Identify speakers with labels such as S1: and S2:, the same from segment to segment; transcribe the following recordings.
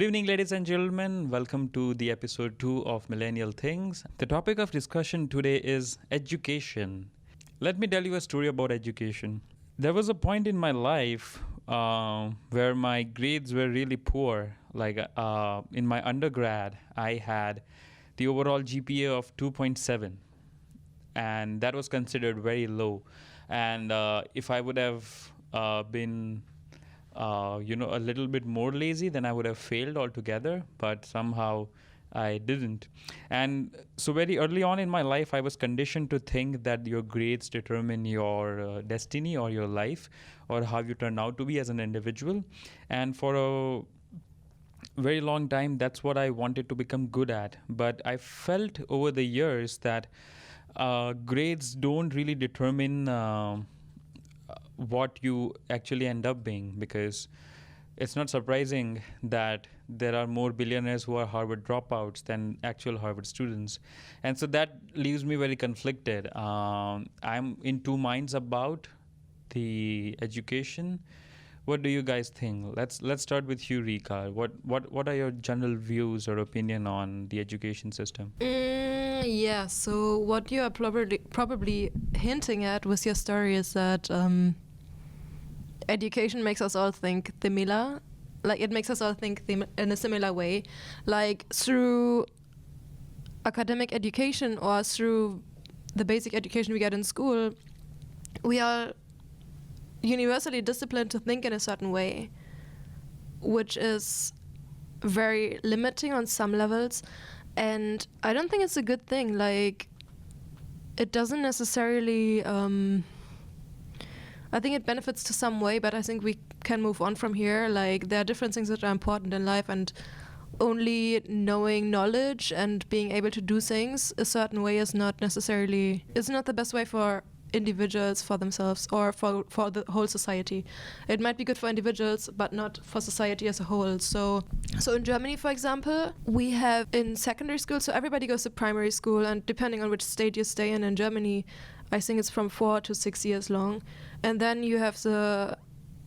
S1: Good evening, ladies and gentlemen. Welcome to the episode 2 of Millennial Things. The topic of discussion today is education. Let me tell you a story about education. There was a point in my life where my grades were really poor. In my undergrad, I had the overall GPA of 2.7, and that was considered very low. And if I would have been a little bit more lazy, then I would have failed altogether, but somehow I didn't. And so very early on in my life, I was conditioned to think that your grades determine your destiny or your life or how you turn out to be as an individual. And for a very long time, that's what I wanted to become good at. But I felt over the years that grades don't really determine what you actually end up being, because it's not surprising that there are more billionaires who are Harvard dropouts than actual Harvard students. And so that leaves me very conflicted. I'm in two minds about the education. What do you guys think? Let's start with you, Rika. What are your general views or opinion on the education system?
S2: Yeah, so what you are probably hinting at with your story is that education makes us all think similar. Like, it makes us all think in a similar way. Like, through academic education or through the basic education we get in school, we are universally disciplined to think in a certain way, which is very limiting on some levels. And I don't think it's a good thing. Like, it doesn't necessarily I think it benefits to some way, but I think we can move on from here. Like, there are different things that are important in life, and only knowing knowledge and being able to do things a certain way is not the best way for individuals, for themselves, or for the whole society. It might be good for individuals, but not for society as a whole. So in Germany, for example, we have in secondary school, so everybody goes to primary school, and depending on which state you stay in Germany, I think it's from 4 to 6 years long. And then you have the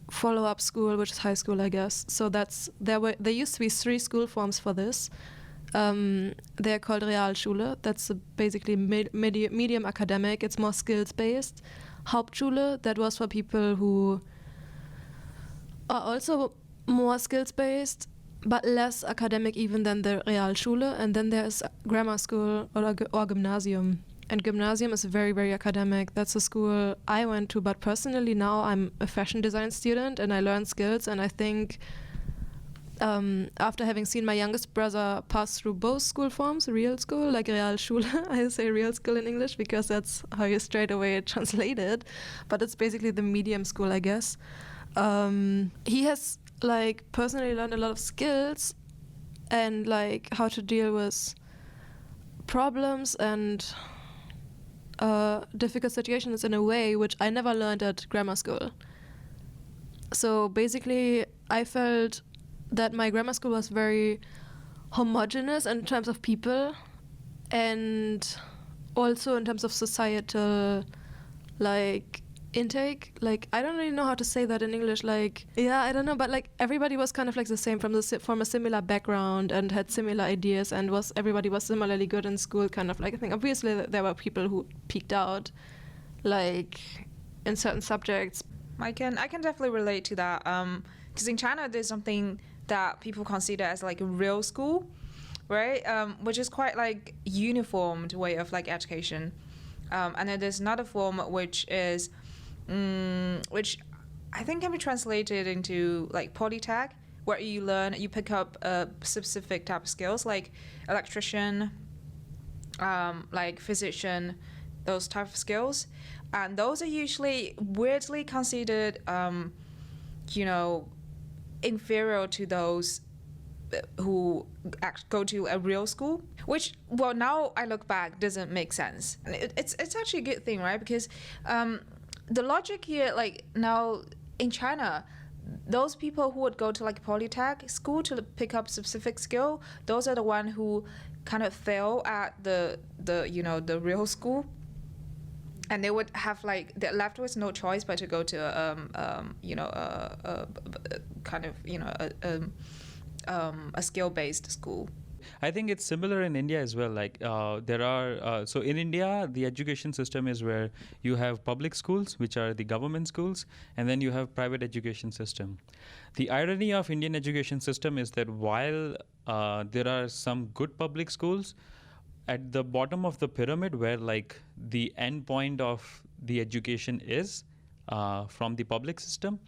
S2: follow-up school, which is high school, I guess. So there used to be 3 school forms for this. They're called Realschule. That's basically medium academic. It's more skills-based. Hauptschule, that was for people who are also more skills-based, but less academic even than the Realschule. And then there's grammar school or gymnasium. And gymnasium is very, very academic. That's a school I went to, but personally now I'm a fashion design student and I learn skills, and I think after having seen my youngest brother pass through both school forms, real school, like Realschule, I say real school in English because that's how you straight away translate it, but it's basically the medium school, I guess. He has personally learned a lot of skills and how to deal with problems and difficult situations in a way which I never learned at grammar school. So basically I felt that my grammar school was very homogeneous in terms of people and also in terms of societal intake. I don't really know how to say that in English. I don't know, but everybody was kind of the same from a similar background and had similar ideas, and everybody was similarly good in school. I think obviously there were people who peaked out in certain subjects.
S3: I can definitely relate to that. Because in China there's something that people consider as a real school, right? Which is quite uniformed way of education. And then there's another form which is which I think can be translated into polytech, where you pick up a specific type of skills like electrician, physician, those type of skills, and those are usually weirdly considered inferior to those who go to a real school, which, well, now I look back, doesn't make sense. It's actually a good thing, right? Because the logic here, now in China, those people who would go to polytech school to pick up specific skill, those are the one who kind of fail at the real school, and they would have they're left with no choice but a skill-based school.
S1: I think it's similar in India as well. Like there are, so in India, the education system is where you have public schools, which are the government schools, and then you have private education system. The irony of Indian education system is that while there are some good public schools, at the bottom of the pyramid where like the end point of the education is from the public system,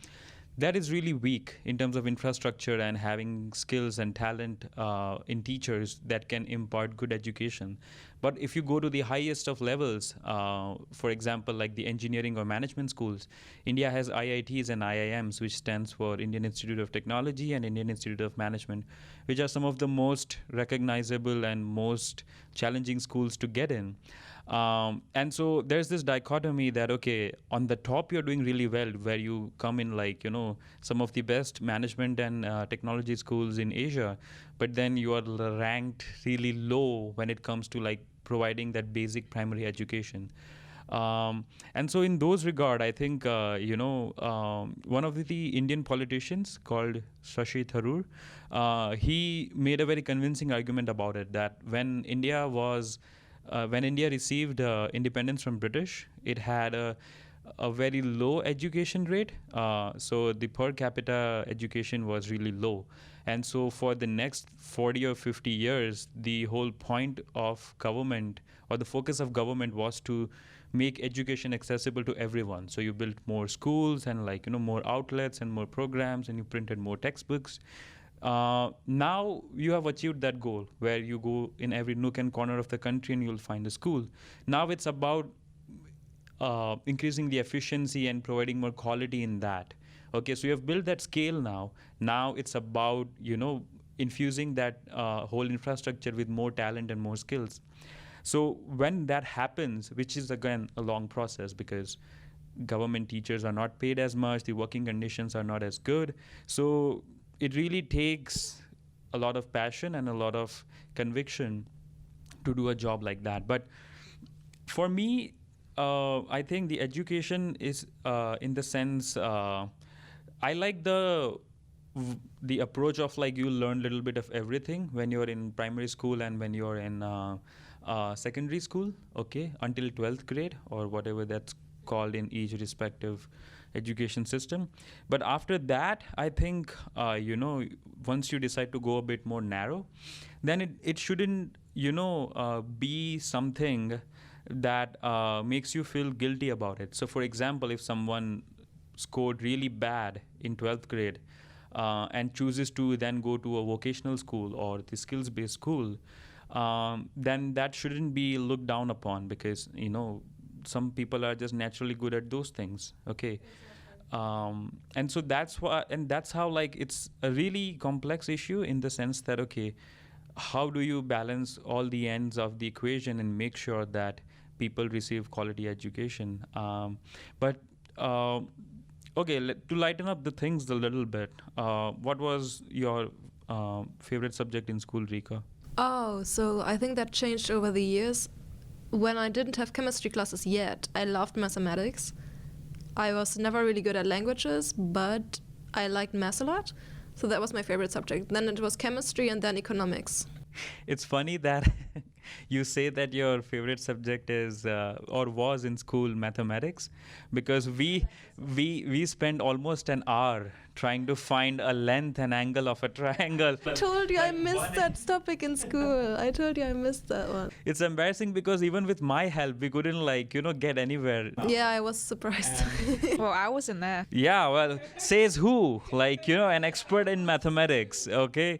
S1: that is really weak in terms of infrastructure and having skills and talent in teachers that can impart good education. But if you go to the highest of levels, for example, like the engineering or management schools, India has IITs and IIMs, which stands for Indian Institute of Technology and Indian Institute of Management, which are some of the most recognizable and most challenging schools to get in. And so there's this dichotomy that, okay, on the top you're doing really well, where you come in like, some of the best management and technology schools in Asia, but then you are ranked really low when it comes to like providing that basic primary education. And so in those regard, I think, one of the Indian politicians called Shashi Tharoor, he made a very convincing argument about it, that when India received independence from British, it had a very low education rate. So the per capita education was really low. And so for the next 40 or 50 years, the whole point of government or the focus of government was to make education accessible to everyone. So you built more schools and more outlets and more programs, and you printed more textbooks. Now you have achieved that goal where you go in every nook and corner of the country and you'll find a school. Now it's about increasing the efficiency and providing more quality in that. Okay, so you have built that scale now. Now it's about, infusing that whole infrastructure with more talent and more skills. So when that happens, which is again a long process because government teachers are not paid as much, the working conditions are not as good. So it really takes a lot of passion and a lot of conviction to do a job like that. But for me, I think the education is in the sense, I like the approach of like you learn a little bit of everything when you're in primary school and when you're in secondary school, okay, until 12th grade or whatever that's called in each respective education system. But after that, I think, once you decide to go a bit more narrow, then it shouldn't, be something that makes you feel guilty about it. So for example, if someone scored really bad in 12th grade and chooses to then go to a vocational school or the skills-based school, then that shouldn't be looked down upon because, some people are just naturally good at those things. Okay. And so that's why, and that's how like it's a really complex issue in the sense that, okay, how do you balance all the ends of the equation and make sure that people receive quality education? But okay, to lighten up the things a little bit, what was your favorite subject in school, Rika?
S2: Oh, so I think that changed over the years. When I didn't have chemistry classes yet, I loved mathematics. I was never really good at languages, but I liked math a lot. So that was my favorite subject. Then it was chemistry and then economics.
S1: It's funny that you say that your favorite subject is or was in school mathematics, because we spent almost an hour trying to find a length and angle of a triangle.
S2: I told you I missed that topic in school. I told you I missed that one.
S1: It's embarrassing because even with my help, we couldn't get anywhere.
S2: Yeah, I was surprised.
S3: Well, I wasn't there.
S1: Yeah, well, says who? An expert in mathematics, okay?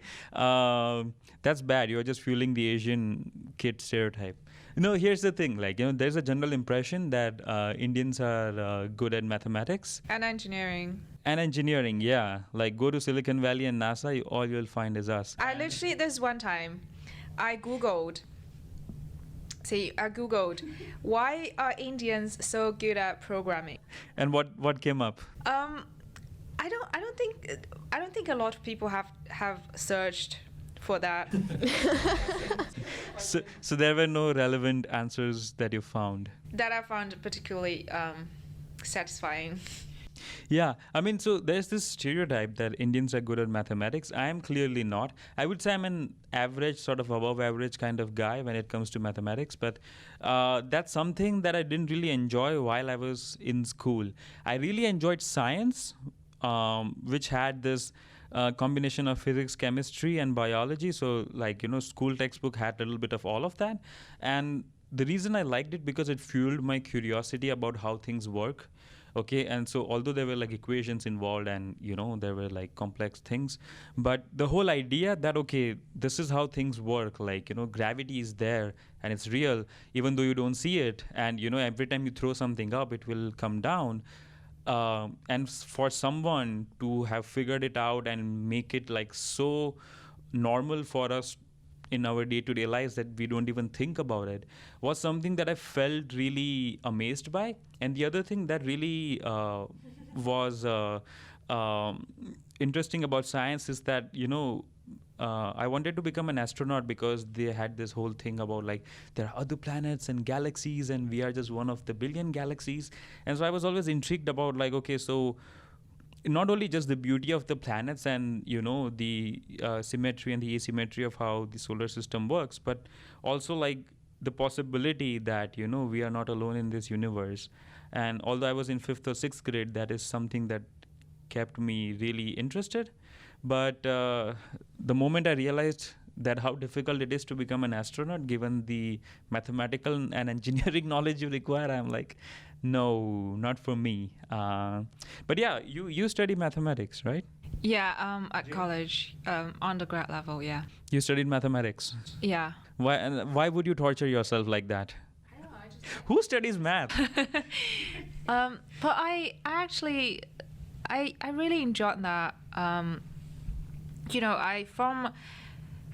S1: That's bad. You're just fueling the Asian kid stereotype. Here's the thing. There's a general impression that Indians are good at mathematics.
S3: And engineering.
S1: And engineering, yeah. Go to Silicon Valley and NASA, all you'll find is us.
S3: There's one time, I Googled, why are Indians so good at programming?
S1: And what came up?
S3: I don't think a lot of people have searched for that.
S1: So there were no relevant answers that you found?
S3: That I found particularly satisfying.
S1: Yeah, I mean, so there's this stereotype that Indians are good at mathematics. I am clearly not. I would say I'm an average, sort of above average kind of guy when it comes to mathematics, but that's something that I didn't really enjoy while I was in school. I really enjoyed science, which had this combination of physics, chemistry, and biology. So, like, school textbook had a little bit of all of that. And the reason I liked it because it fueled my curiosity about how things work. Okay, and so although there were like equations involved and there were like complex things, but the whole idea that okay, this is how things work, like gravity is there and it's real even though you don't see it, and every time you throw something up it will come down. And for someone to have figured it out and make it like so normal for us in our day-to-day lives that we don't even think about it was something that I felt really amazed by. And the other thing that really was interesting about science is that I wanted to become an astronaut because they had this whole thing about like there are other planets and galaxies and we are just one of the billion galaxies. And so I was always intrigued about like, okay, so not only just the beauty of the planets and the symmetry and the asymmetry of how the solar system works, but also like the possibility that we are not alone in this universe. And although I was in 5th or 6th grade, that is something that kept me really interested. But the moment I realized that how difficult it is to become an astronaut given the mathematical and engineering knowledge you require, I'm like, no, not for me. But yeah, you study mathematics, right?
S3: Yeah, at college, undergrad level, yeah.
S1: You studied mathematics.
S3: Yeah.
S1: Why would you torture yourself like that?
S3: I don't know, I just...
S1: Who studies math?
S3: But I actually, I really enjoyed that. I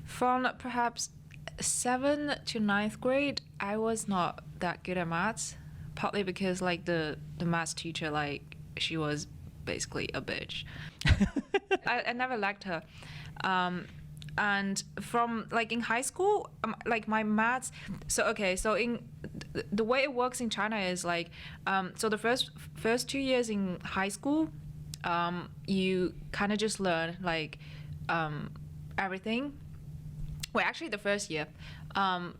S3: from perhaps 7th to 9th grade, I was not that good at maths, partly because like the maths teacher, like she was basically a bitch. I never liked her. And from like in high school, like my maths. So in the way it works in China is like, so the first 2 years in high school, you kind of just learn like everything. Well, actually, the first year,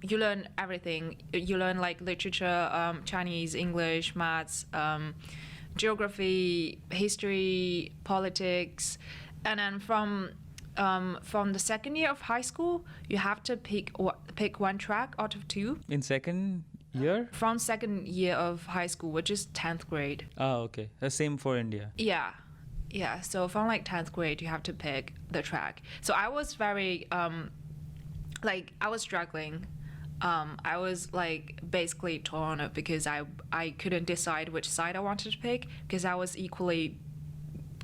S3: you learn everything. You learn like literature, Chinese, English, maths, geography, history, politics, and then from the second year of high school, you have to pick one track out of 2.
S1: In second year?
S3: From second year of high school, which is 10th grade.
S1: Oh, okay. The same for India.
S3: Yeah. So from like 10th grade, you have to pick the track. So I was very I was struggling. I was like basically torn up because I couldn't decide which side I wanted to pick because I was equally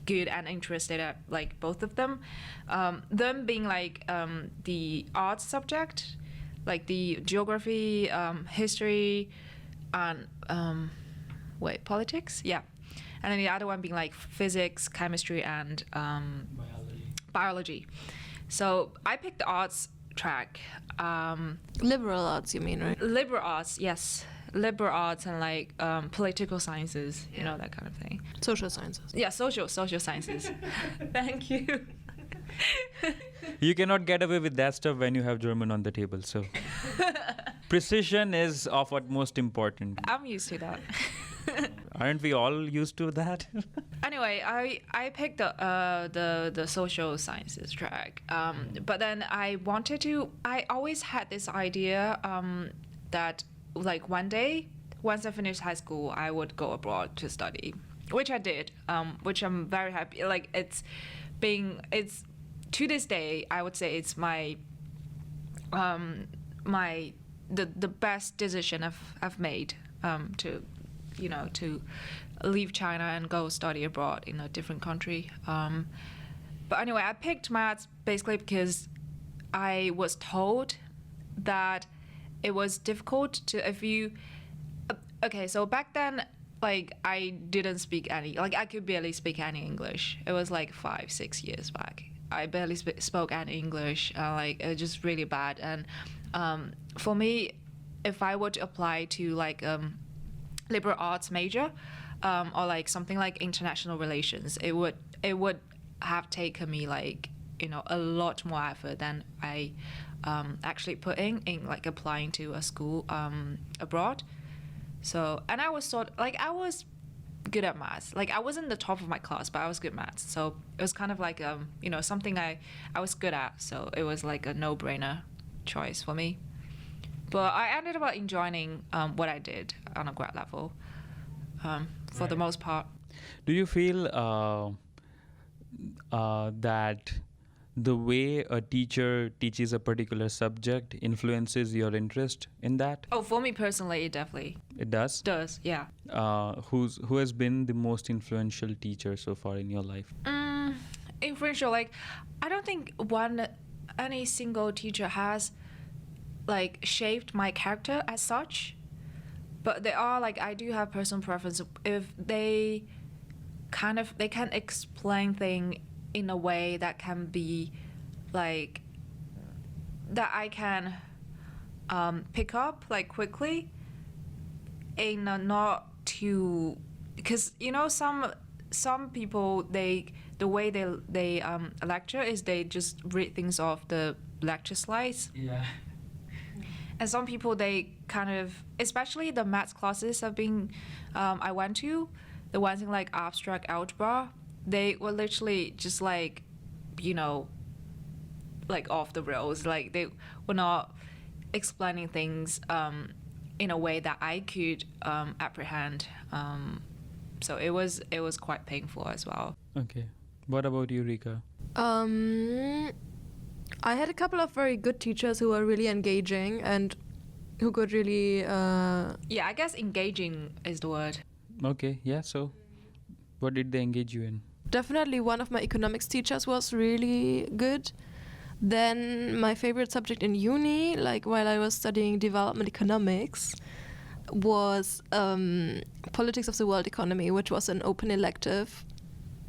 S3: good and interested at like both of them. Them being like the arts subject, like the geography, history, and politics. Yeah, and then the other one being like physics, chemistry, and biology. So I picked the arts track.
S2: Liberal arts, you mean, right?
S3: Liberal arts, yes. Liberal arts and like political sciences, that kind of thing.
S2: Social sciences.
S3: Yeah, social sciences. Thank you.
S1: You cannot get away with that stuff when you have German on the table. So precision is of utmost importance.
S3: I'm used to that.
S1: Aren't we all used to that?
S3: Anyway, I picked the social sciences track, but then I always had this idea that like one day, once I finished high school, I would go abroad to study, which I did, which I'm very happy. Like it's to this day, I would say it's my the best decision I've made to leave China and go study abroad in a different country. But anyway, I picked maths basically because I was told that it was difficult to so back then, like I didn't speak any, like I could barely speak any English. It was like 5-6 years back. I barely spoke any English. Like it was just really bad. And for me, if I were to apply to like liberal arts major, or like something like international relations, it would have taken me like, a lot more effort than I actually put in like applying to a school abroad. So, and I was I was good at maths. Like I wasn't the top of my class, but I was good at maths. So it was kind of like something I was good at. So it was like a no-brainer choice for me. But I ended up enjoying what I did on a grad level for the most part.
S1: Do you feel that the way a teacher teaches a particular subject influences your interest in that?
S3: Oh, for me personally,
S1: It does?
S3: does, yeah.
S1: Who has been the most influential teacher so far in your life?
S3: Influential, like I don't think any single teacher has like shaped my character as such, but they are like, I do have personal preference if they can explain things in a way that can be like that I can pick up like quickly, and not too, because some people, the way they lecture is they just read things off the lecture slides.
S1: Yeah.
S3: And some people, they kind of, especially the maths classes I went to, the ones in like abstract algebra, they were literally just like, like off the rails. Like they were not explaining things in a way that I could apprehend. So it was quite painful as well.
S1: Okay. What about you, Rika?
S2: I had a couple of very good teachers who were really engaging and who could really...
S3: Yeah, I guess engaging is the word.
S1: Okay, yeah, so what did they engage you in?
S2: Definitely one of my economics teachers was really good. Then my favorite subject in uni, like while I was studying development economics, was politics of the world economy, which was an open elective.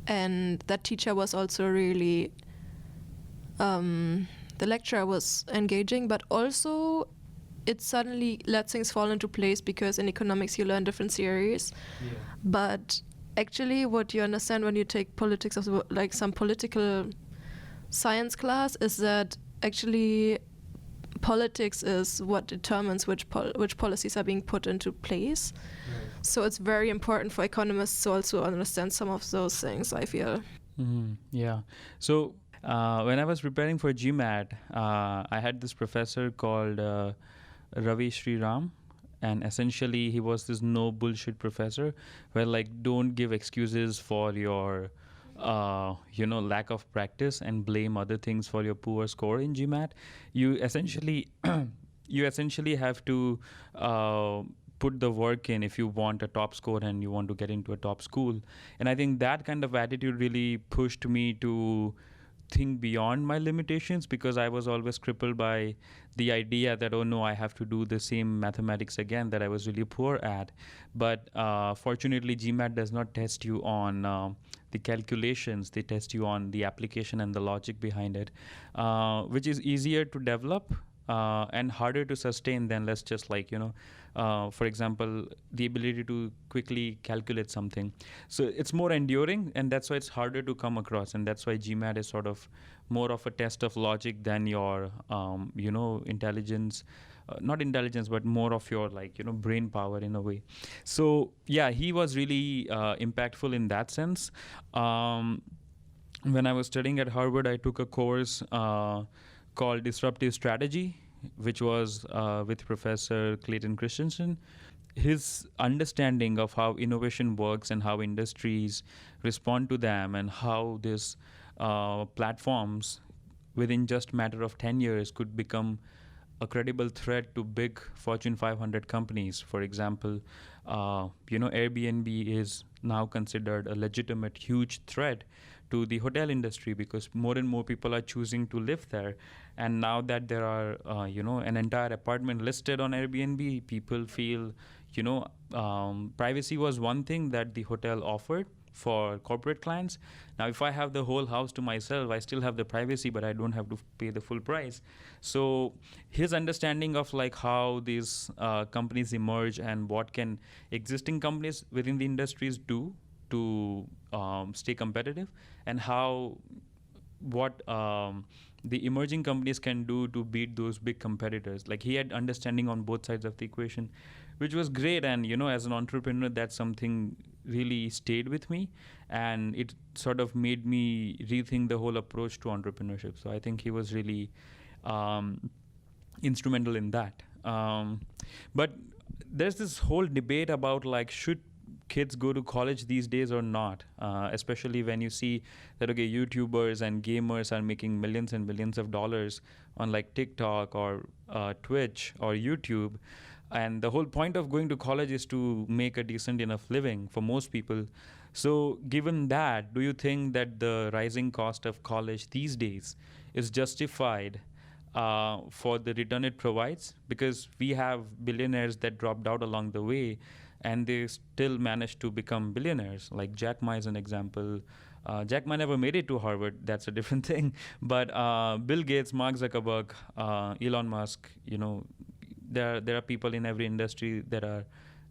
S2: And that teacher was also really... the lecturer was engaging, but also it suddenly let things fall into place, because in economics you learn different theories.
S1: Yeah.
S2: But actually what you understand when you take politics of the, like some political science class, is that actually politics is what determines which policies are being put into place.
S1: Right.
S2: So it's very important for economists to also understand some of those things, I feel.
S1: Mm-hmm. Yeah. So when I was preparing for GMAT, I had this professor called Ravi Sriram, and essentially he was this no bullshit professor, where like, don't give excuses for your lack of practice and blame other things for your poor score in GMAT. You essentially have to put the work in if you want a top score and you want to get into a top school. And I think that kind of attitude really pushed me to think beyond my limitations, because I was always crippled by the idea that, oh no, I have to do the same mathematics again that I was really poor at. But fortunately, GMAT does not test you on the calculations. They test you on the application and the logic behind it, which is easier to develop and harder to sustain than, let's just for example, the ability to quickly calculate something. So it's more enduring, and that's why it's harder to come across. And that's why GMAT is sort of more of a test of logic than your, intelligence. Not intelligence, but more of your brain power in a way. So yeah, he was really impactful in that sense. When I was studying at Harvard, I took a course called Disruptive Strategy, which was with Professor Clayton Christensen. His understanding of how innovation works and how industries respond to them, and how these platforms within just a matter of 10 years could become a credible threat to big Fortune 500 companies. For example, Airbnb is now considered a legitimate huge threat to the hotel industry, because more and more people are choosing to live there. And now that there are, an entire apartment listed on Airbnb, people feel, privacy was one thing that the hotel offered, for corporate clients. Now, if I have the whole house to myself, I still have the privacy, but I don't have to pay the full price. So his understanding of like how these companies emerge and what can existing companies within the industries do to stay competitive, and how what the emerging companies can do to beat those big competitors. Like he had understanding on both sides of the equation, which was great. And as an entrepreneur, that's something really stayed with me, and it sort of made me rethink the whole approach to entrepreneurship. So I think he was really instrumental in that. But there's this whole debate about like, should kids go to college these days or not, especially when you see that YouTubers and gamers are making millions and millions of dollars on like TikTok or Twitch or YouTube, and the whole point of going to college is to make a decent enough living for most people. So given that, do you think that the rising cost of college these days is justified for the return it provides? Because we have billionaires that dropped out along the way, and they still managed to become billionaires. Like Jack Ma is an example. Jack Ma never made it to Harvard. That's a different thing. But Bill Gates, Mark Zuckerberg, Elon Musk, there are people in every industry that are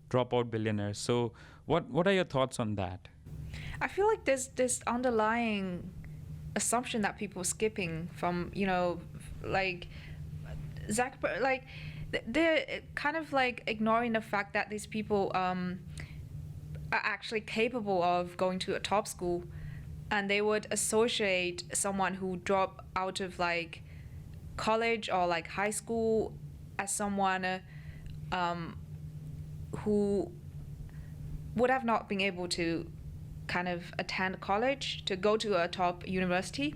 S1: dropout billionaires. So what are your thoughts on that?
S3: I feel like there's this underlying assumption that people are skipping from, like Zuckerberg, like they're kind of like ignoring the fact that these people are actually capable of going to a top school, and they would associate someone who dropped out of like college or like high school as someone who would have not been able to kind of attend college to go to a top university.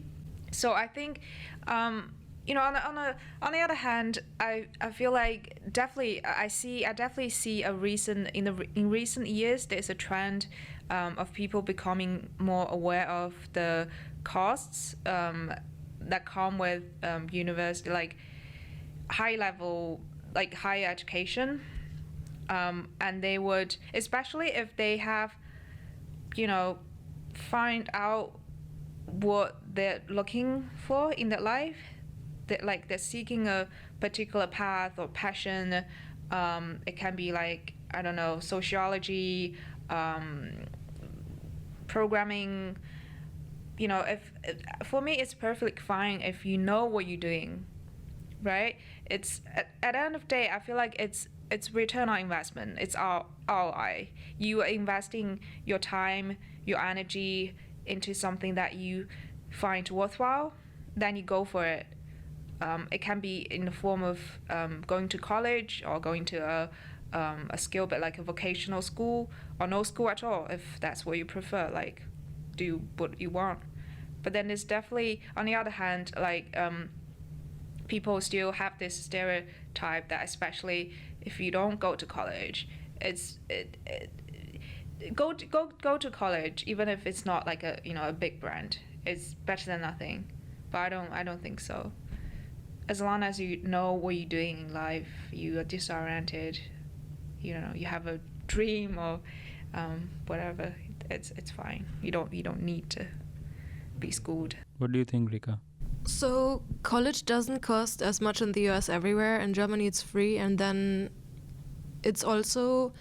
S3: So I think on the other hand, I feel like I definitely see in recent years there's a trend of people becoming more aware of the costs that come with university, like high level, like higher education, and they would, especially if they have find out what they're looking for in their life, that they're seeking a particular path or passion. It can be like, I don't know, sociology, programming. If for me, it's perfectly fine if you know what you're doing, right? It's at the end of the day, I feel like it's return on investment. It's ROI. You are investing your time, your energy into something that you find worthwhile, then you go for it. It can be in the form of going to college or going to a skill, but like a vocational school, or no school at all, if that's what you prefer. Like, do what you want. But then there's definitely, on the other hand, like people still have this stereotype that, especially if you don't go to college, go to college, even if it's not like a big brand, it's better than nothing. But I don't think so. As long as you know what you're doing in life, you are disoriented, you have a dream or whatever, it's fine. You don't need to be schooled.
S1: What do you think, Rika?
S2: So college doesn't cost as much in the US everywhere. In Germany it's free, and then it's also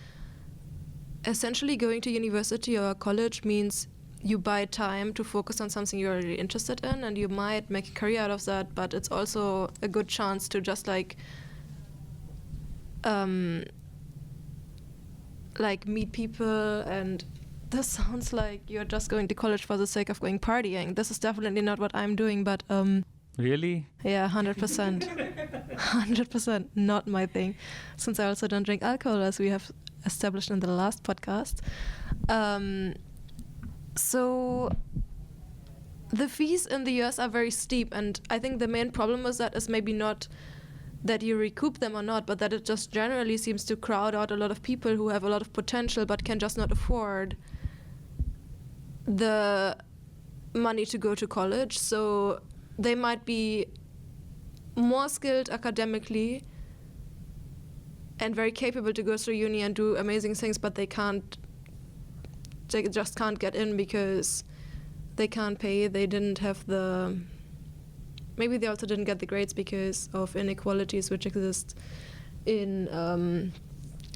S2: essentially going to university or college means you buy time to focus on something you're really interested in, and you might make a career out of that, but it's also a good chance to just like meet people. And this sounds like you're just going to college for the sake of going partying. This is definitely not what I'm doing, but
S1: Really?
S2: yeah, 100%. 100% not my thing, since I also don't drink alcohol, as we have established in the last podcast. So the fees in the US are very steep, and I think the main problem with that is maybe not that you recoup them or not, but that it just generally seems to crowd out a lot of people who have a lot of potential but can just not afford the money to go to college. So they might be more skilled academically and very capable to go through uni and do amazing things, but they can't they just can't get in because they can't pay. They didn't have the... Maybe they also didn't get the grades because of inequalities which exist in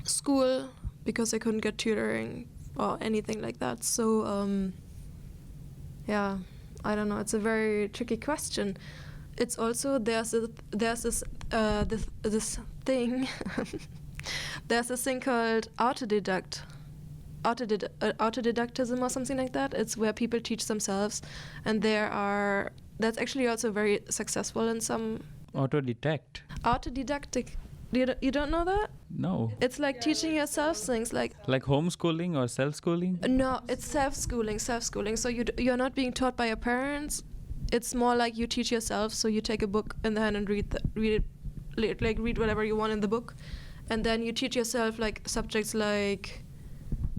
S2: school, because they couldn't get tutoring or anything like that. So, yeah, I don't know. It's a very tricky question. It's also, there's this thing... There's this thing called autodidactism or something like that. It's where people teach themselves, and that's actually also very successful in some...
S1: Autodidactic.
S2: You don't know that?
S1: No.
S2: It's like teaching yourself things like
S1: Homeschooling or self-schooling?
S2: No, it's self-schooling. So you're not being taught by your parents. It's more like you teach yourself. So you take a book in the hand and read whatever you want in the book, and then you teach yourself like subjects like...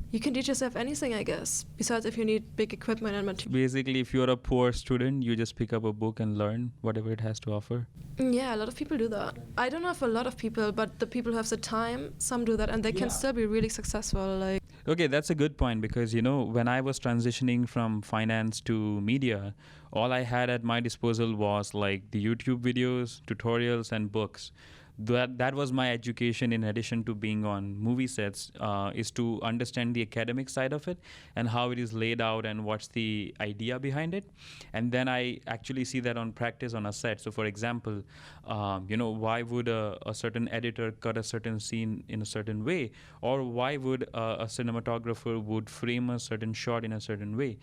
S2: You can teach yourself anything, I guess, besides if you need big equipment and material.
S1: Basically, if you're a poor student, you just pick up a book and learn whatever it has to offer.
S2: Yeah, a lot of people do that. I don't know if a lot of people, but the people who have the time, some do that, and they can still be really successful. Like,
S1: okay, that's a good point, because, when I was transitioning from finance to media, all I had at my disposal was like the YouTube videos, tutorials, and books. That was my education, in addition to being on movie sets, is to understand the academic side of it and how it is laid out and what's the idea behind it. And then I actually see that on practice on a set. So for example, why would a certain editor cut a certain scene in a certain way? Or why would a cinematographer would frame a certain shot in a certain way?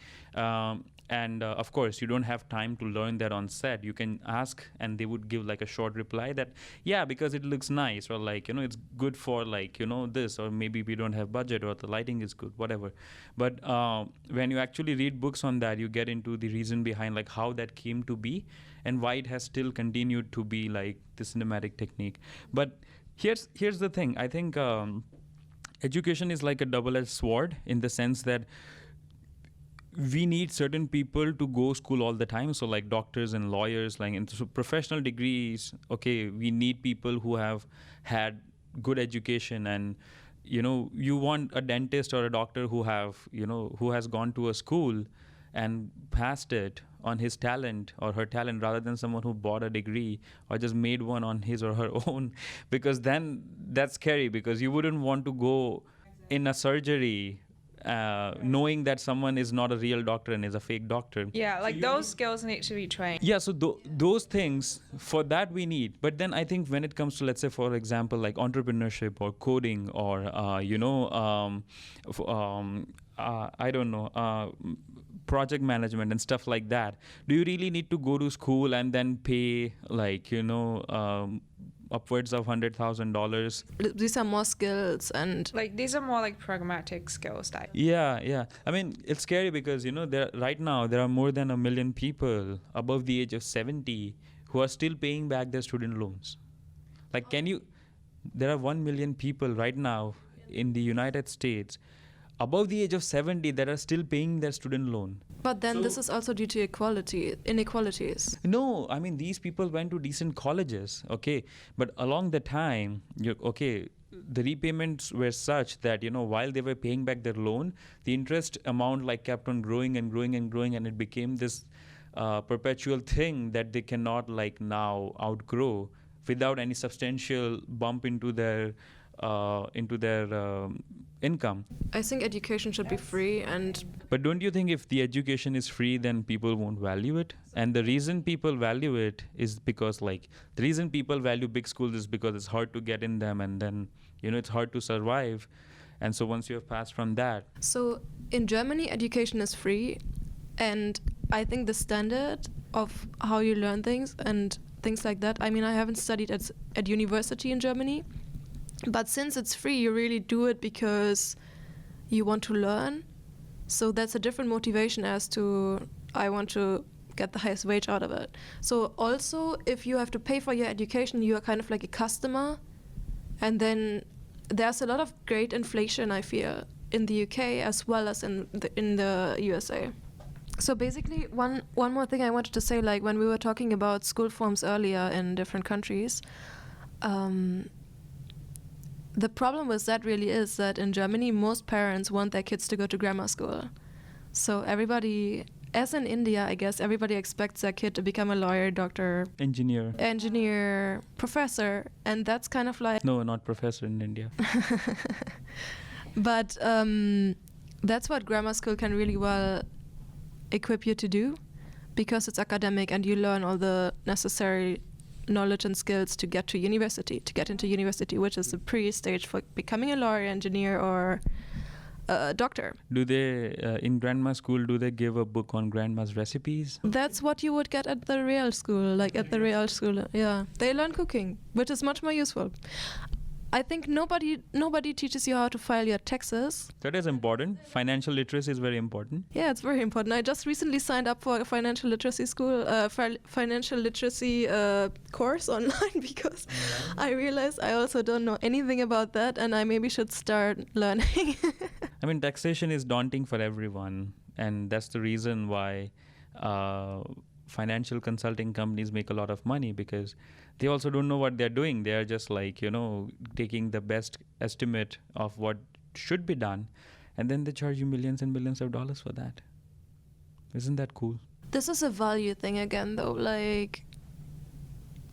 S1: And of course, you don't have time to learn that on set. You can ask and they would give like a short reply that, yeah, because it looks nice, or like, it's good for like, this, or maybe we don't have budget, or the lighting is good, whatever. But when you actually read books on that, you get into the reason behind like how that came to be and why it has still continued to be like the cinematic technique. But here's the thing. I think education is like a double-edged sword, in the sense that we need certain people to go school all the time. So like doctors and lawyers, like in professional degrees, okay, we need people who have had good education. And you want a dentist or a doctor who has gone to a school and passed it on his talent or her talent, rather than someone who bought a degree or just made one on his or her own. Because then that's scary, because you wouldn't want to go in a surgery knowing that someone is not a real doctor and is a fake doctor.
S3: Yeah, like those skills need to be trained.
S1: Yeah, so those things, for that we need. But then I think when it comes to, let's say, for example, like entrepreneurship or coding or, I don't know, project management and stuff like that, do you really need to go to school and then pay like, upwards of $100,000?
S2: These are more skills, and
S3: like these are more like pragmatic skills type.
S1: Yeah. I mean, it's scary because right now there are more than 1 million people above the age of 70 who are still paying back their student loans. Like, there are 1 million people right now in the United States above the age of 70 that are still paying their student loan.
S2: But then this is also due to inequalities.
S1: No, I mean, these people went to decent colleges, okay? But along the time, the repayments were such that, while they were paying back their loan, the interest amount like kept on growing and growing and growing, and it became this perpetual thing that they cannot like now outgrow without any substantial bump into their income.
S2: I think education should be free,
S1: but don't you think if the education is free, then people won't value it? And the reason people value it is because the reason people value big schools is because it's hard to get in them, and then it's hard to survive. And so once you have passed from that.
S2: So in Germany, education is free, and I think the standard of how you learn things and things like that, I mean, I haven't studied at university in Germany, but since it's free, you really do it because you want to learn. So that's a different motivation as to, I want to get the highest wage out of it. So also, if you have to pay for your education, you are kind of like a customer. And then there's a lot of great inflation, I fear, in the UK as well as in the USA. So basically, one more thing I wanted to say, like when we were talking about school forms earlier in different countries, The problem with that really is that in Germany, most parents want their kids to go to grammar school. So everybody, as in India, I guess, everybody expects their kid to become a lawyer, doctor, engineer, professor. And that's kind of like...
S1: No, not professor in India.
S2: But that's what grammar school can really well equip you to do, because it's academic and you learn all the necessary knowledge and skills to get to university, to get into university, which is the pre-stage for becoming a lawyer, engineer, or a doctor.
S1: Do they, in grandma school, do they give a book on grandma's recipes?
S2: That's what you would get at the real school, yeah. They learn cooking, which is much more useful. I think nobody teaches you how to file your taxes.
S1: That is important. Financial literacy is very important.
S2: Yeah, it's very important. I just recently signed up for a financial literacy course online because I realized I also don't know anything about that, and I maybe should start learning.
S1: I mean, taxation is daunting for everyone, and that's the reason why financial consulting companies make a lot of money, because they also don't know what they're doing. They are just like, taking the best estimate of what should be done, and then they charge you millions and millions of dollars for that. Isn't that cool?
S2: This is a value thing again, though. Like,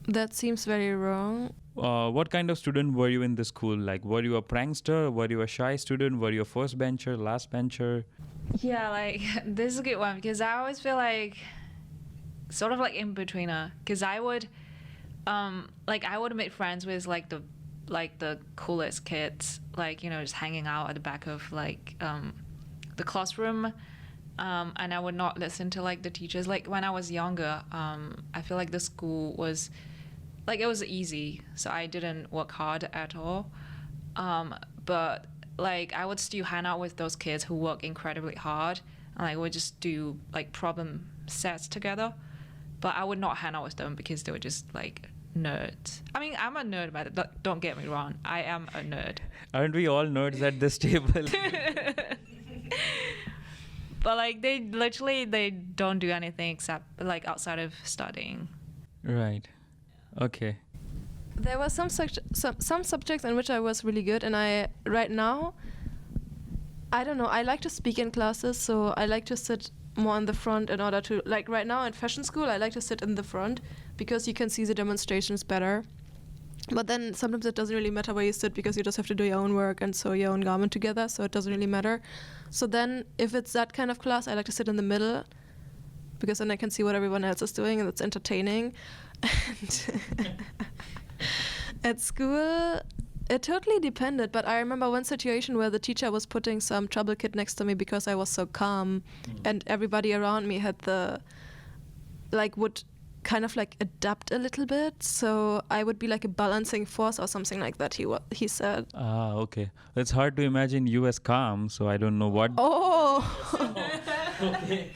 S2: that seems very wrong.
S1: What kind of student were you in the school? Like, were you a prankster? Were you a shy student? Were you a first bencher, last bencher?
S3: Yeah, like, this is a good one, because I always feel like sort of like in-betweener, because I would make friends with the coolest kids, just hanging out at the back of the classroom, and I would not listen to the teachers. Like when I was younger, I feel like the school was it was easy, so I didn't work hard at all, but I would still hang out with those kids who work incredibly hard, and would just do problem sets together. But I would not hang out with them because they were just nerds. I mean, I'm a nerd, but don't get me wrong. I am a nerd.
S1: Aren't we all nerds at this table?
S3: But they don't do anything except outside of studying.
S1: Right. Okay.
S2: There were some subjects in which I was really good, and right now, I don't know, I like to speak in classes, so I like to sit more in the front in order to, right now in fashion school, I like to sit in the front because you can see the demonstrations better. But then sometimes it doesn't really matter where you sit because you just have to do your own work and sew your own garment together, so it doesn't really matter. So then if it's that kind of class, I like to sit in the middle because then I can see what everyone else is doing and it's entertaining. And at school, it totally depended, but I remember one situation where the teacher was putting some trouble kid next to me because I was so calm, and everybody around me had would kind of adapt a little bit, so I would be a balancing force or something like that, he said.
S1: Ah, okay. It's hard to imagine you as calm, so I don't know what...
S2: Oh!
S1: Okay.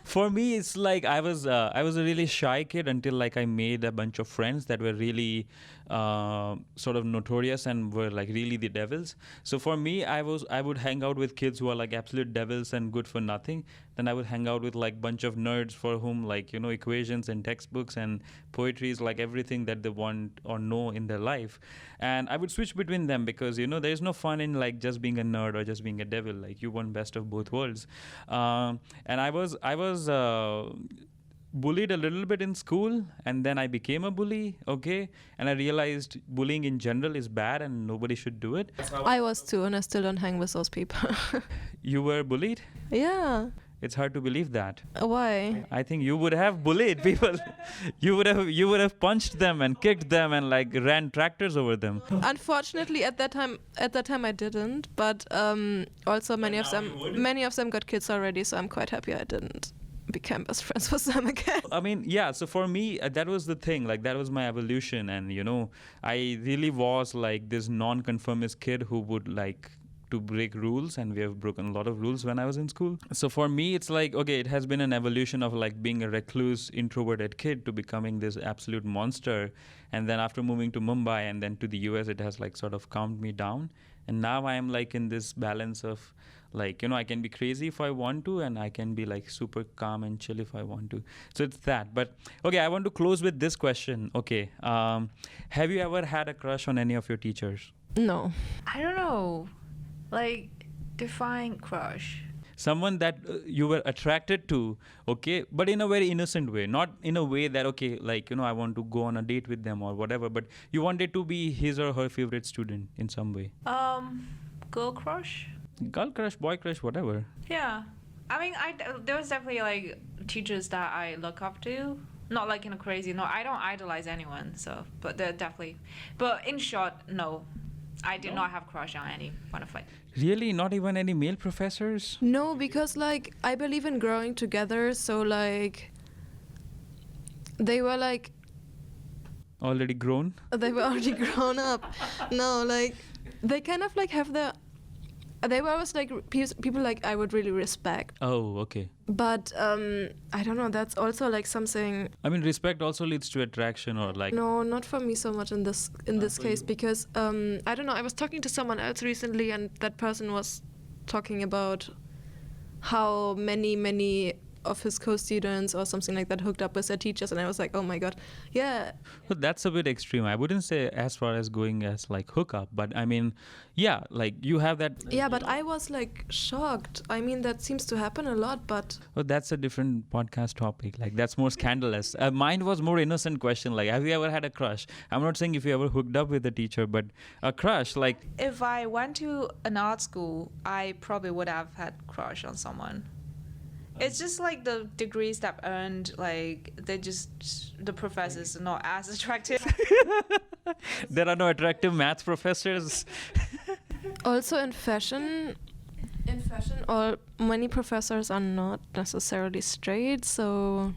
S1: For me, it's I was a really shy kid until I made a bunch of friends that were really sort of notorious and were really the devils. So for me, I would hang out with kids who are absolute devils and good for nothing. Then I would hang out with bunch of nerds for whom equations and textbooks and poetry is everything that they want or know in their life. And I would switch between them because there is no fun in just being a nerd or just being a devil. You want best of both worlds. And I was bullied a little bit in school, and then I became a bully, okay? And I realized bullying in general is bad and nobody should do it.
S2: I was too, and I still don't hang with those people.
S1: You were bullied?
S2: Yeah.
S1: It's hard to believe that.
S2: Why?
S1: I think you would have bullied people. You would have punched them and kicked them and ran tractors over them.
S2: Unfortunately, at that time I didn't. But also many of them got kids already, so I'm quite happy I didn't become best friends with them again.
S1: I mean, yeah. So for me, that was the thing. That was my evolution, and I really was this non-conformist kid who would to break rules, and we have broken a lot of rules when I was in school. So for me, it's okay, it has been an evolution of being a recluse, introverted kid to becoming this absolute monster. And then after moving to Mumbai and then to the US, it has sort of calmed me down. And now I am in this balance of Like, I can be crazy if I want to, and I can be like super calm and chill if I want to. So it's that. But okay, I want to close with this question. Okay. Have you ever had a crush on any of your teachers?
S2: No.
S3: I don't know. Like, define crush.
S1: Someone that you were attracted to, okay, but in a very innocent way, not in a way that, okay, like, I want to go on a date with them or whatever, but you wanted to be his or her favorite student in some way.
S3: Girl crush?
S1: Girl crush, boy crush, whatever.
S3: Yeah. I mean, there was definitely like teachers that I look up to. Not like in a crazy, no, I don't idolize anyone, so, but they're definitely, but in short, no. I did not have crush on any one of like.
S1: Really? Not even any male professors?
S2: No, because like I believe in growing together, so like they were like
S1: Already grown?
S2: they were already grown up. No, like they kind of like have the they were always like people like I would really respect.
S1: Oh, okay.
S2: But I don't know, that's also like something.
S1: I mean, respect also leads to attraction, or like.
S2: No, not for me so much in this
S1: for
S2: case,
S1: you?
S2: because I don't know, I was talking to someone else recently, and that person was talking about how many of his co-students or something like that hooked up with their teachers, and I was like, oh my god, yeah.
S1: Well, that's a bit extreme. I wouldn't say as far as going as like hookup, but I mean, yeah, like you have that.
S2: Yeah, but I was like shocked. I mean, that seems to happen a lot, but
S1: Oh, that's a different podcast topic. Like that's more scandalous. Mine was more innocent question. Like, have you ever had a crush? I'm not saying if you ever hooked up with a teacher, but a crush, like.
S3: If I went to an art school, I probably would have had crush on someone. It's just like the degrees that earned, like the professors are not as attractive.
S1: There are no attractive maths professors.
S2: also in fashion, all many professors are not necessarily straight, so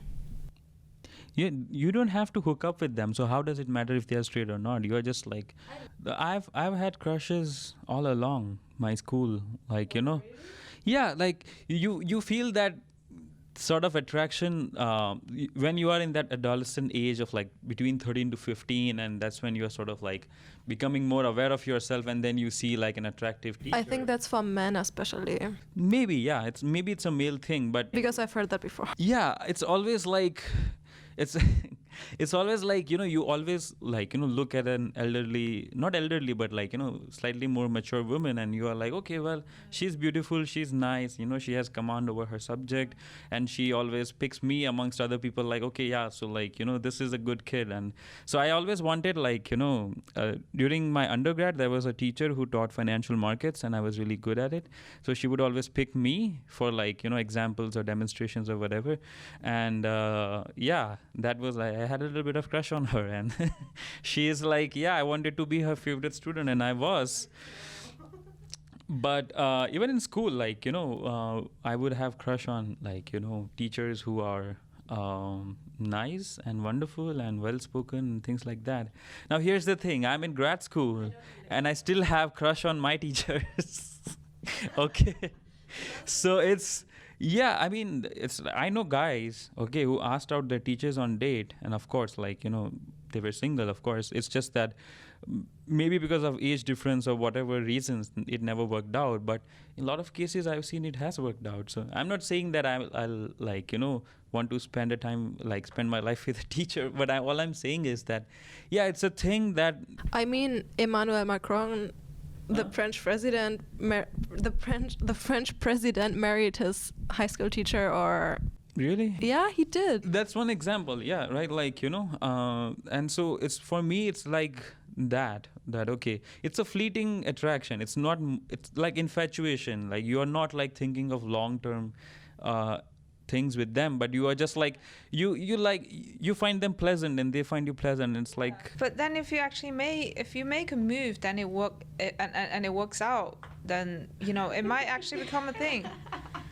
S1: You don't have to hook up with them. So how does it matter if they are straight or not? You are just like, I've had crushes all along my school. Like yeah, like you feel that sort of attraction when you are in that adolescent age of like between 13 to 15, and that's when you are sort of like becoming more aware of yourself, and then you see like an attractive teacher.
S2: I think that's for men especially,
S1: Maybe, yeah, it's a male thing, but
S2: because I've heard that before.
S1: yeah, it's always like it's it's always like you always like look at an not elderly but like slightly more mature woman, and you are like, okay, well, she's beautiful, she's nice, she has command over her subject, and she always picks me amongst other people, like, okay, yeah, so like this is a good kid. And so I always wanted, like, during my undergrad there was a teacher who taught financial markets, and I was really good at it, so she would always pick me for like examples or demonstrations or whatever. And yeah, that was, I had a little bit of crush on her, and she is like, yeah, I wanted to be her favorite student, and I was. But even in school, like I would have crush on like teachers who are nice and wonderful and well spoken and things like that. Now here's the thing, I'm in grad school and I still have crush on my teachers. Okay, so it's, yeah, I mean, I know guys, okay, who asked out their teachers on date, and of course, like, they were single, of course. It's just that maybe because of age difference or whatever reasons, it never worked out. But in a lot of cases, I've seen it has worked out. So I'm not saying that I'll like, want to spend my life with a teacher. But all I'm saying is that, yeah, it's a thing that.
S2: I mean, Emmanuel Macron, the French president, the French president married his high school teacher, or.
S1: Really?
S2: Yeah, he did.
S1: That's one example, yeah, right? Like, and so it's, for me, it's like that okay, it's a fleeting attraction. It's not, it's like infatuation. Like, you are not like thinking of long-term things with them, but you are just like, you find them pleasant and they find you pleasant. It's like.
S3: But then if you make a move, then it works out, then, it might actually become a thing.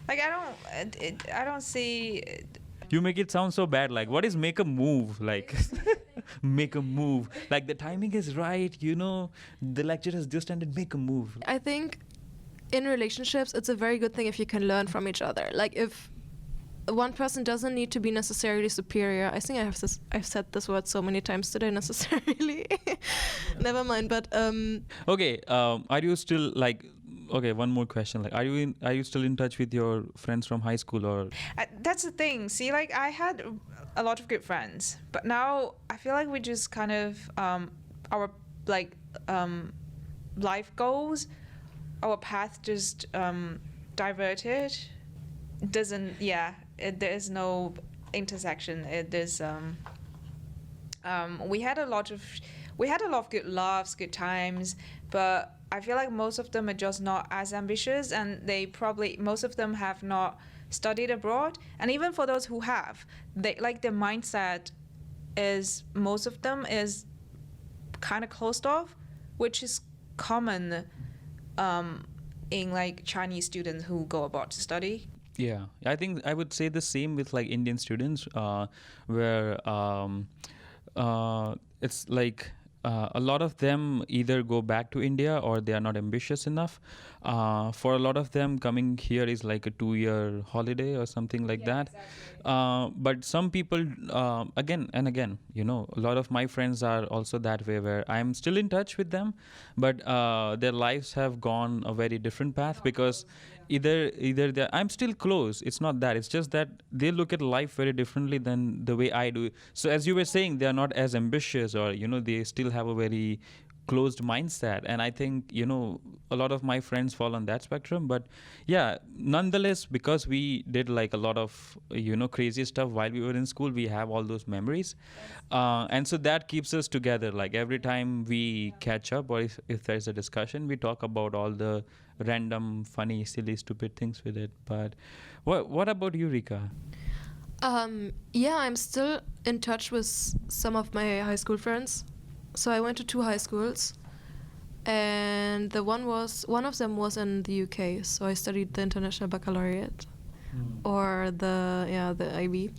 S3: Like, I don't see.
S1: You make it sound so bad. Like, what is make a move? Like, make a move. Like, the timing is right, the lecture has just ended, make a move.
S2: I think in relationships, it's a very good thing if you can learn from each other. Like, if one person doesn't need to be necessarily superior. I think I've said this word so many times today, necessarily. Never mind, but.
S1: Okay, are you still like, Okay, one more question. Like, are you still in touch with your friends from high school or?
S3: That's the thing. See, like I had a lot of good friends, but now I feel like we just kind of our like life goals, our path just diverted. Doesn't there is no intersection. It is we had a lot of good laughs, good times, but I feel like most of them are just not as ambitious, and most of them have not studied abroad. And even for those who have, they like their mindset is, most of them is kind of closed off, which is common in like Chinese students who go abroad to study.
S1: Yeah, I think I would say the same with like Indian students, where it's like a lot of them either go back to India or they are not ambitious enough. For a lot of them, coming here is like a 2-year holiday or something like that.
S3: Exactly.
S1: But some people, again and again, a lot of my friends are also that way, where I'm still in touch with them, but their lives have gone a very different path, because either I'm still close. It's not that. It's just that they look at life very differently than the way I do. So as you were saying, they are not as ambitious, or they still have a very closed mindset. And I think a lot of my friends fall on that spectrum. But yeah, nonetheless, because we did like a lot of crazy stuff while we were in school, we have all those memories, and so that keeps us together. Like every time we catch up, or if there's a discussion, we talk about all the random, funny, silly, stupid things with it. But what about you, Rika?
S2: Yeah, I'm still in touch with some of my high school friends. So I went to 2 high schools, and one of them was in the UK. So I studied the International Baccalaureate, or the IB.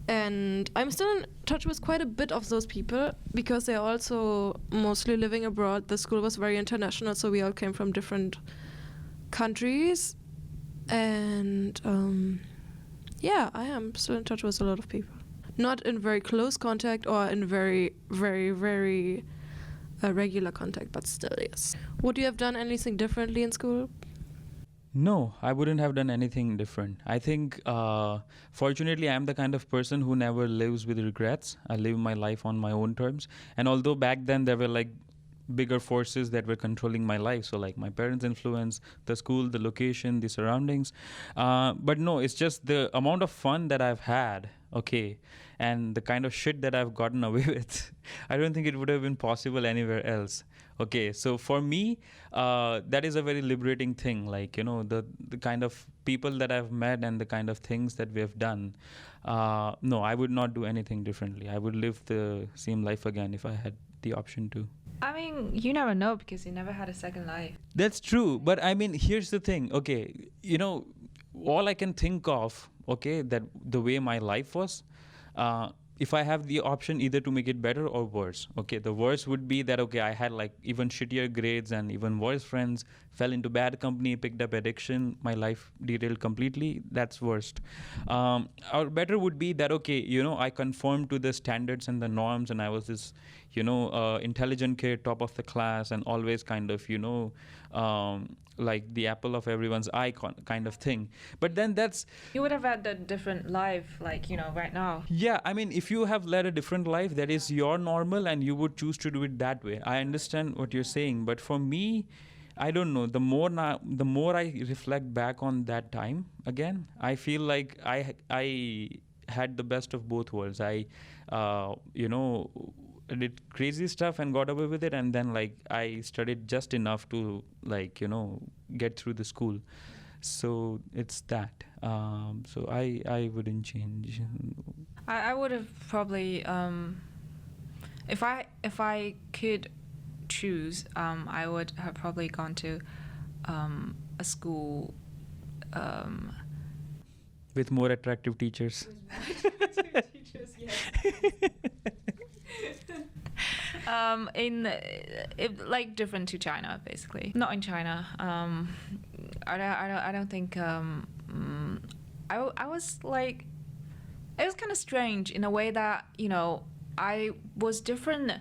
S2: And I'm still in touch with quite a bit of those people, because they're also mostly living abroad. The school was very international, so we all came from different countries. And I am still in touch with a lot of people. Not in very close contact or in very, very, very regular contact, but still, yes. Would you have done anything differently in school?
S1: No, I wouldn't have done anything different. I think, fortunately, I'm the kind of person who never lives with regrets. I live my life on my own terms. And although back then there were like bigger forces that were controlling my life, so like my parents' influence, the school, the location, the surroundings, but no, it's just the amount of fun that I've had, okay, and the kind of shit that I've gotten away with. I don't think it would have been possible anywhere else. Okay, so for me, that is a very liberating thing. Like the kind of people that I've met and the kind of things that we have done. No, I would not do anything differently. I would live the same life again if I had the option to.
S3: I mean, you never know, because you never had a second life.
S1: That's true. But I mean, here's the thing. Okay, all I can think of, okay, that the way my life was, if I have the option either to make it better or worse, okay, the worst would be that, okay, I had like even shittier grades and even worse friends, fell into bad company, picked up addiction, my life derailed completely. That's worst. Or better would be that, okay, I conformed to the standards and the norms, and I was this, intelligent kid, top of the class, and always kind of, like the apple of everyone's eye kind of thing. But then
S3: You would have had a different life, like, right now.
S1: yeah, I mean, if you have led a different life, that is your normal, and you would choose to do it that way. I understand what you're saying, but for me, I don't know. The more I reflect back on that time again, I feel like I had the best of both worlds. I, did crazy stuff and got away with it, and then like I studied just enough to like get through the school. So it's that. So I wouldn't change.
S3: I would have probably, if I could choose, I would have probably gone to a school
S1: With more attractive teachers.
S3: Like different to China, basically. Not in China. I don't think. I was like, it was kind of strange in a way that I was different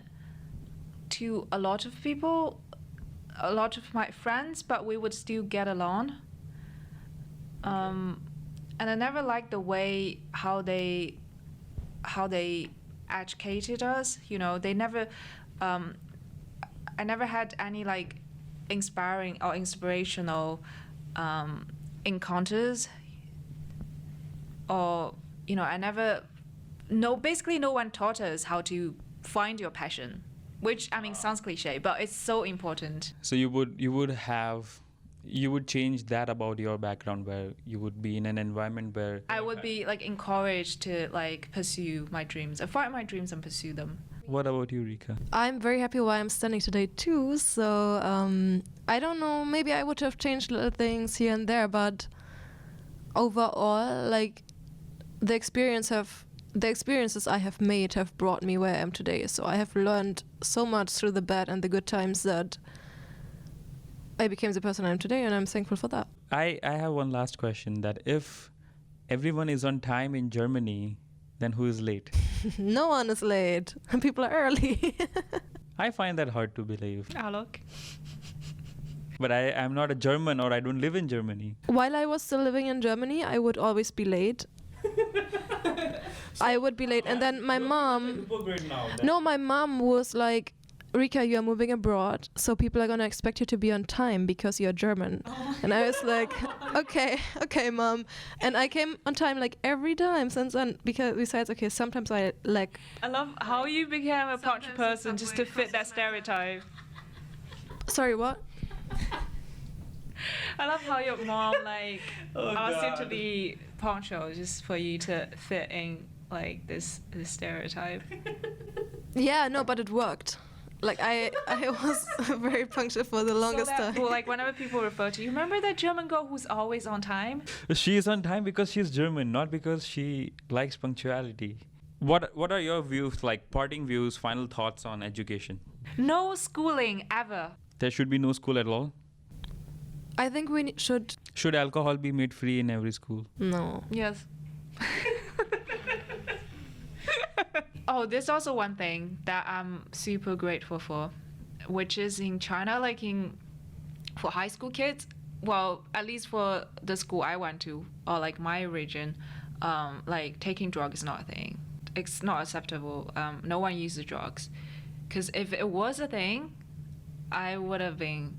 S3: to a lot of people. a lot of my friends, but we would still get along. And I never liked the way how they educated us. You know, they never. I never had any like inspiring or inspirational encounters, or you know, I never. No, basically, no one taught us how to find your passion, which I mean sounds cliche, but it's so important.
S1: So you would change that about your background, where you would be in an environment where
S3: I would be like encouraged to like pursue my dreams, find my dreams and pursue them.
S1: What about you, Rika?
S2: I'm very happy where I'm standing today too. So I don't know. Maybe I would have changed little things here and there, but overall, like the experiences I have made have brought me where I am today. So I have learned so much through the bad and the good times that I became the person I am today, and I'm thankful for that.
S1: I have one last question, that if everyone is on time in Germany, then who is late?
S2: No one is late. People are early.
S1: I find that hard to believe.
S3: Aalok.
S1: But I'm not a German, or I don't live in Germany.
S2: While I was still living in Germany, I would always be late. I would be late. And then my mom... No, my mom was like, Rika, you are moving abroad, so people are going to expect you to be on time because you're German. And I was like, okay, mom. And I came on time like every time since then, because besides, okay, sometimes I like...
S3: I love how you became a punctual person just to fit that stereotype.
S2: Sorry, what?
S3: I love how your mom like asked you to be punctual just for you to fit in like this stereotype.
S2: Yeah, no, but it worked. Like I was very punctual for the longest time.
S3: Well, like whenever people refer to you, remember that German girl who's always on time?
S1: She is on time because she's German, not because she likes punctuality. What are your views, like parting views, final thoughts on education?
S3: No schooling ever.
S1: There should be no school at all?
S2: I think we should...
S1: Should alcohol be made free in every school?
S2: No.
S3: Yes. Oh, there's also one thing that I'm super grateful for, which is in China, like for high school kids, well, at least for the school I went to, or like my region, like taking drugs is not a thing. It's not acceptable. No one uses drugs. Because if it was a thing, I would have been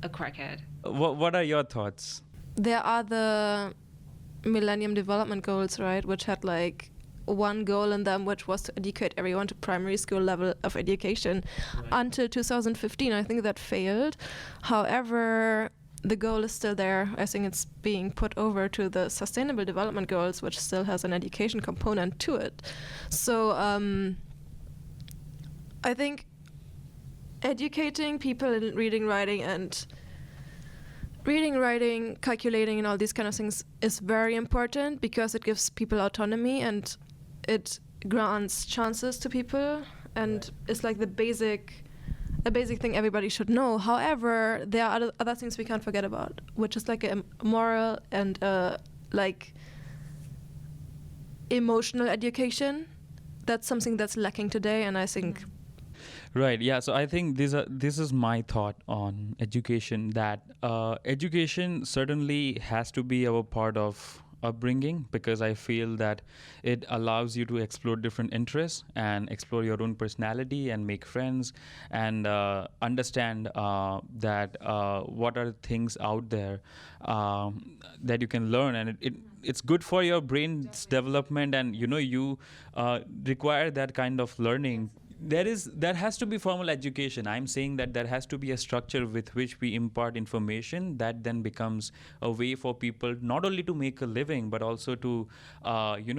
S3: a crackhead.
S1: What are your thoughts?
S2: There are the Millennium Development Goals, right, which had like one goal in them, which was to educate everyone to primary school level of education until 2015. I think that failed. However, the goal is still there. I think it's being put over to the Sustainable Development Goals, which still has an education component to it. So I think educating people in reading, writing, calculating, and all these kind of things is very important because it gives people autonomy and it grants chances to people, and it's like a basic thing everybody should know. However, there are other things we can't forget about, which is like a moral and like emotional education. That's something that's lacking today, and I think...
S1: Right. Yeah. So I think this is my thought on education, that education certainly has to be our part of upbringing, because I feel that it allows you to explore different interests and explore your own personality and make friends and understand that what are things out there that you can learn, and it's good for your brain's development, and you require that kind of learning. There has to be formal education. I'm saying that there has to be a structure with which we impart information that then becomes a way for people not only to make a living, but also to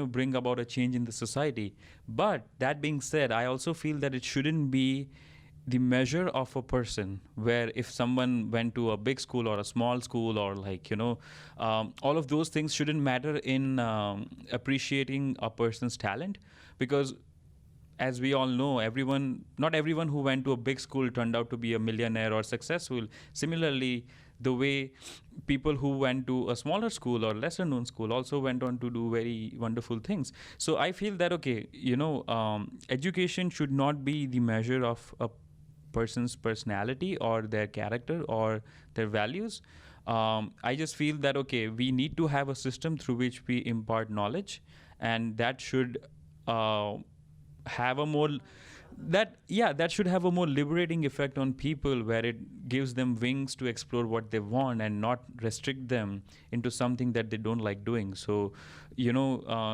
S1: bring about a change in the society. But that being said, I also feel that it shouldn't be the measure of a person, where if someone went to a big school or a small school, or all of those things shouldn't matter in appreciating a person's talent, because as we all know, not everyone who went to a big school turned out to be a millionaire or successful. Similarly, the way people who went to a smaller school or lesser known school also went on to do very wonderful things. So I feel that, education should not be the measure of a person's personality or their character or their values. I just feel that, okay, we need to have a system through which we impart knowledge, and that should have a more that should have a more liberating effect on people, where it gives them wings to explore what they want and not restrict them into something that they don't like doing. So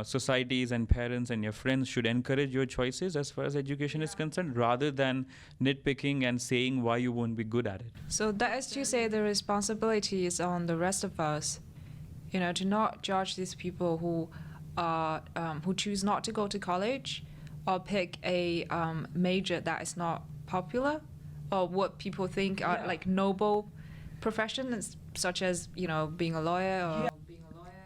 S1: societies and parents and your friends should encourage your choices as far as education is concerned, rather than nitpicking and saying why you won't be good at it.
S3: So that is to say the responsibility is on the rest of us, to not judge these people who choose not to go to college or pick a major that is not popular, or what people think are like noble professions, such as being a lawyer or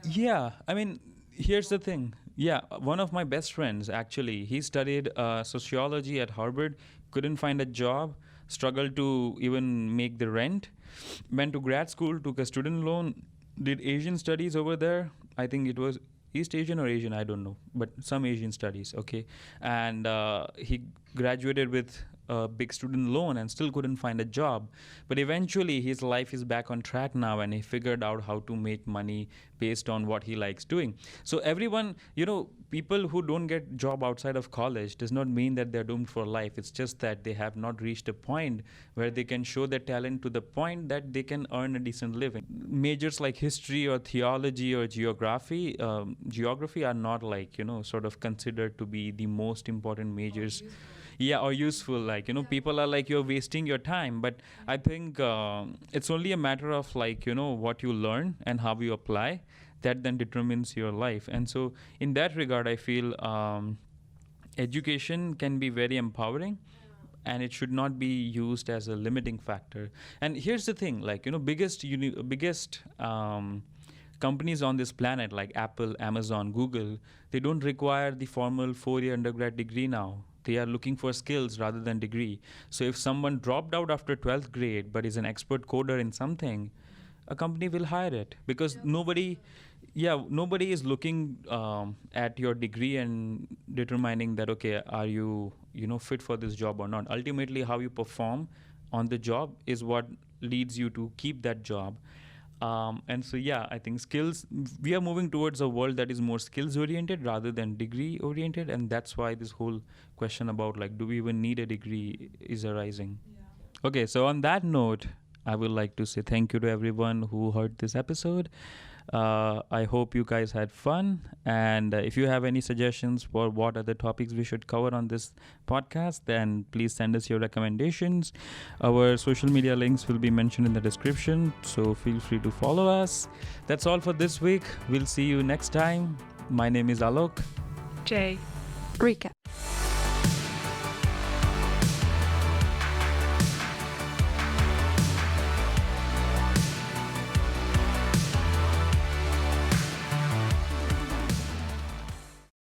S1: Yeah, I mean, here's the thing. Yeah, one of my best friends, actually, he studied sociology at Harvard, couldn't find a job, struggled to even make the rent, went to grad school, took a student loan, did Asian studies over there. I think it was East Asian or Asian, I don't know, but some Asian studies, okay. And he graduated with a big student loan and still couldn't find a job. But eventually his life is back on track now, and he figured out how to make money based on what he likes doing. So everyone, people who don't get job outside of college does not mean that they're doomed for life. It's just that they have not reached a point where they can show their talent to the point that they can earn a decent living. Majors like history or theology or geography are not like, sort of considered to be the most important majors. Or useful, like people are like, you're wasting your time. But I think it's only a matter of like what you learn and how you apply, that then determines your life. And so in that regard, I feel education can be very empowering, and it should not be used as a limiting factor. And here's the thing, like biggest companies on this planet, like Apple, Amazon, Google, they don't require the formal 4-year undergrad degree now. They are looking for skills rather than degree. So if someone dropped out after 12th grade but is an expert coder in something, a company will hire it, because nobody is looking at your degree and determining that, okay, are you fit for this job or not. Ultimately, how you perform on the job is what leads you to keep that job. And so, I think skills, we are moving towards a world that is more skills oriented rather than degree oriented. And that's why this whole question about like, do we even need a degree is arising. Yeah. Okay, so on that note, I would like to say thank you to everyone who heard this episode. I hope you guys had fun. And if you have any suggestions for what other topics we should cover on this podcast, then please send us your recommendations. Our social media links will be mentioned in the description, so feel free to follow us. That's all for this week. We'll see you next time. My name is Aalok.
S3: Jay.
S2: Rika.